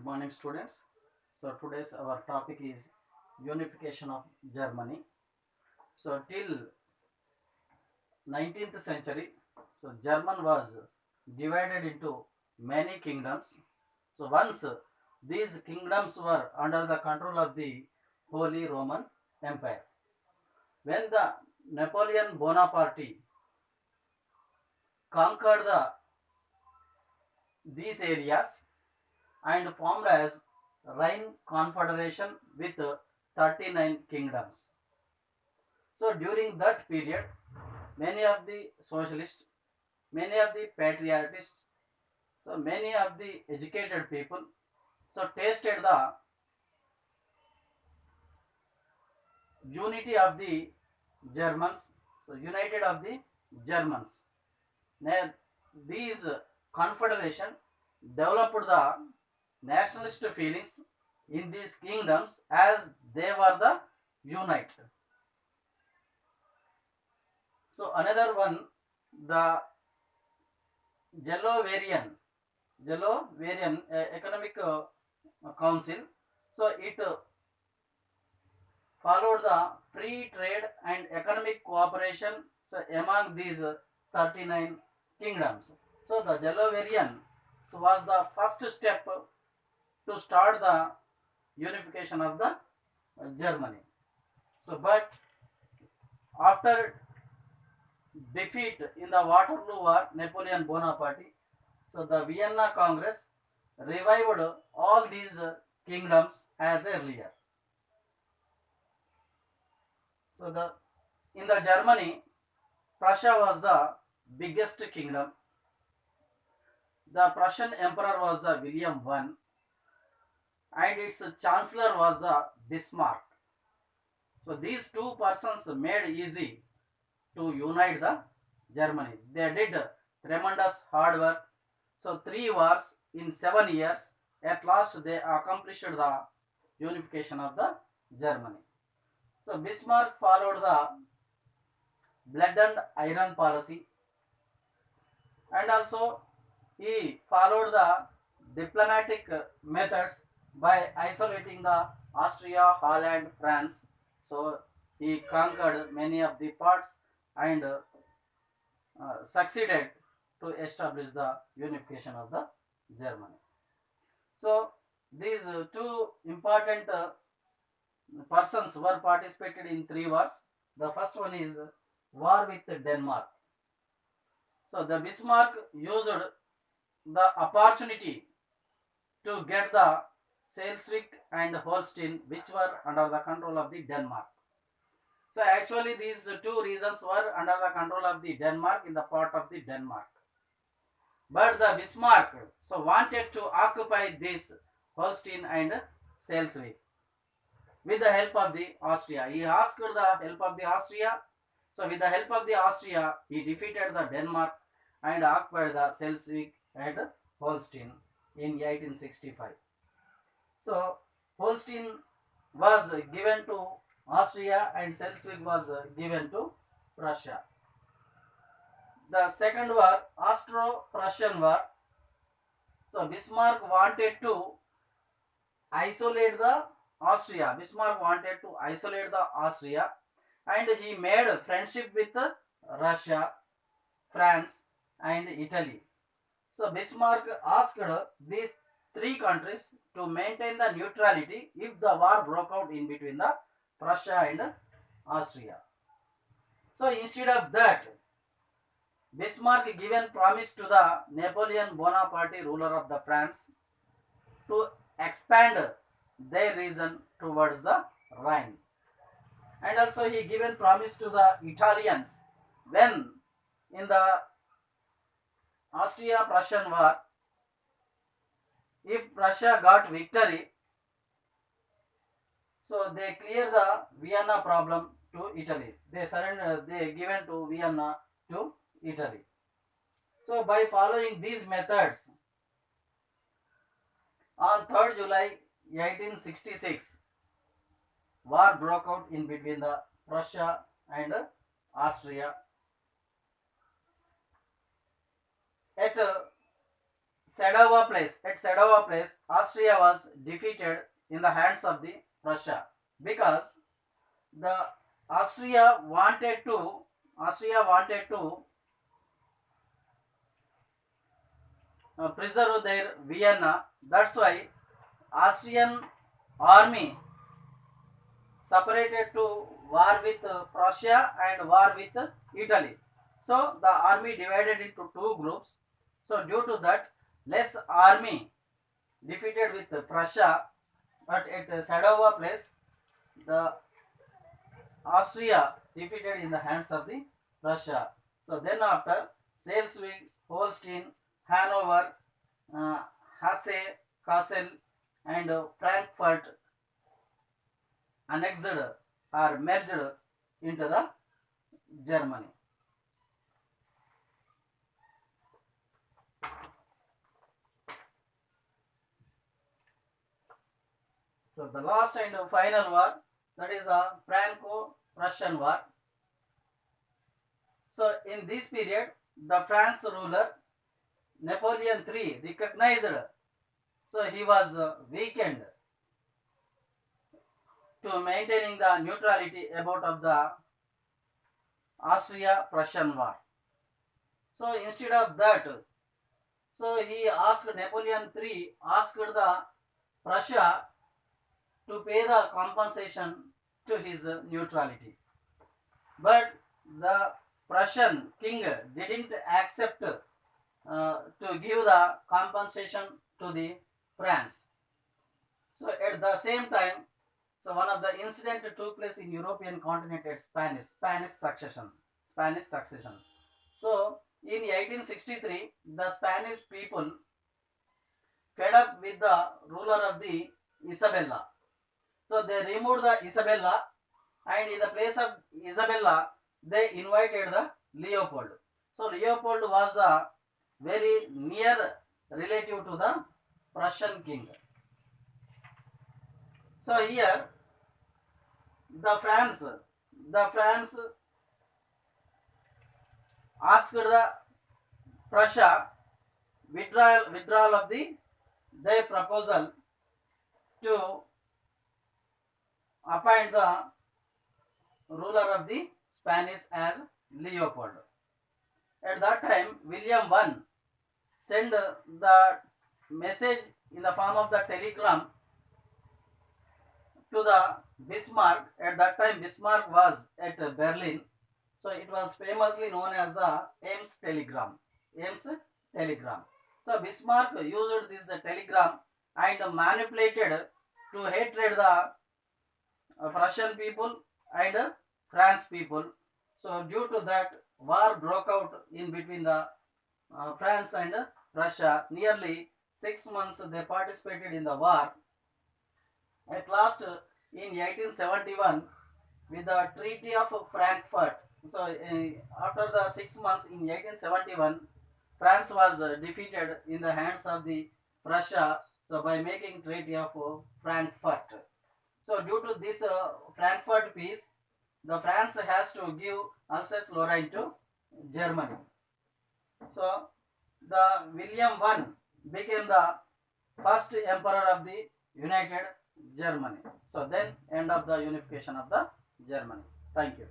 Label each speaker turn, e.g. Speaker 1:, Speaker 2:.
Speaker 1: Good morning, students. So today's our topic is unification of Germany. So till 19th century, so German was divided into many kingdoms. So once these kingdoms were under the control of the Holy Roman Empire. When the Napoleon Bonaparte conquered these areas and formed as Rhine Confederation with 39 kingdoms. So during that period, many of the socialists, many of the patriotists, so many of the educated people, so tasted the unity of the Germans, so united of the Germans. Now, these confederation developed the nationalist feelings in these kingdoms as they were the unite. So another one, the Jellovarian, Jellovarian Economic Council. So it followed the free trade and economic cooperation so among these 39 kingdoms. So the Jellovarian was the first step to start the unification of the Germany. So, but after defeat in the Waterloo War, Napoleon Bonaparte, so the Vienna Congress revived all these kingdoms as earlier. So the in the Germany, Prussia was the biggest kingdom. The Prussian emperor was the William I, and its chancellor was the Bismarck. So these two persons made easy to unite the Germany. They did tremendous hard work. So 3 wars in 7 years. At last they accomplished the unification of the Germany. So Bismarck followed the blood and iron policy, and also he followed the diplomatic methods by isolating the Austria, Holland, France. So he conquered many of the parts and succeeded to establish the unification of the Germany. So these two important persons were participated in 3 wars. The first one is war with Denmark. So the Bismarck used the opportunity to get the Schleswig and Holstein, which were under the control of the Denmark. So actually these two regions were under the control of the Denmark in the part of the Denmark. But the Bismarck so wanted to occupy this Holstein and Schleswig with the help of the Austria. He asked the help of the Austria. So with the help of the Austria, he defeated the Denmark and occupied the Schleswig and Holstein in 1865. So Holstein was given to Austria and Schleswig was given to Prussia. The second war, Austro-Prussian War. So Bismarck wanted to isolate the Austria. Bismarck wanted to isolate the Austria, and he made friendship with Russia, France, and Italy. So Bismarck asked these three countries to maintain the neutrality if the war broke out in between the Prussia and Austria. So instead of that, Bismarck given promise to the Napoleon Bonaparte, ruler of the France, to expand their region towards the Rhine. And also he given promise to the Italians when in the Austria-Prussian War, if Prussia got victory, so they clear the Vienna problem to Italy. They surrender, they given to Vienna to Italy. So by following these methods, on 3rd July 1866, war broke out in between the Prussia and Austria. At Sadowa Place, at Sadowa Place, Austria was defeated in the hands of the Prussia, because the Austria wanted to preserve their Vienna. That's why Austrian army separated to war with Prussia and war with Italy. So the army divided into two groups. So due to that, less army defeated with Prussia, but at Sadowa Place, the Austria defeated in the hands of the Prussia. So then after, Schleswig, Holstein, Hanover, Hesse, Kassel, and Frankfurt annexed or merged into the Germany. So the last and final war, that is the Franco-Prussian War. So in this period, the France ruler Napoleon III recognized, so he was weakened to maintaining the neutrality about of the Austria-Prussian War. So instead of that, so he asked, Napoleon III asked the Prussia to pay the compensation to his neutrality. But the Prussian king didn't accept to give the compensation to the France. So at the same time, so one of the incident took place in European continent at Spanish succession. So in 1863, the Spanish people, fed up with the ruler of the Isabella, so they removed the Isabella, and in the place of Isabella, they invited the Leopold. So Leopold was the very near relative to the Prussian king. So here, the France asked the Prussia withdrawal of their proposal to appoint the ruler of the Spanish as Leopold. At that time, William I sent the message in the form of the telegram to the Bismarck. At that time, Bismarck was at Berlin, so it was famously known as the Ames telegram. So Bismarck used this telegram and manipulated to hatred the Prussian people and France people. So due to that, war broke out in between the France and Prussia. Nearly 6 months they participated in the war. At last, in 1871, with the Treaty of Frankfurt, so after the 6 months in 1871, France was defeated in the hands of the Prussia, so by making Treaty of Frankfurt. So due to this Frankfurt peace, the France has to give Alsace-Lorraine to Germany. So the William I became the first emperor of the United Germany. So then end of the unification of the Germany. Thank you.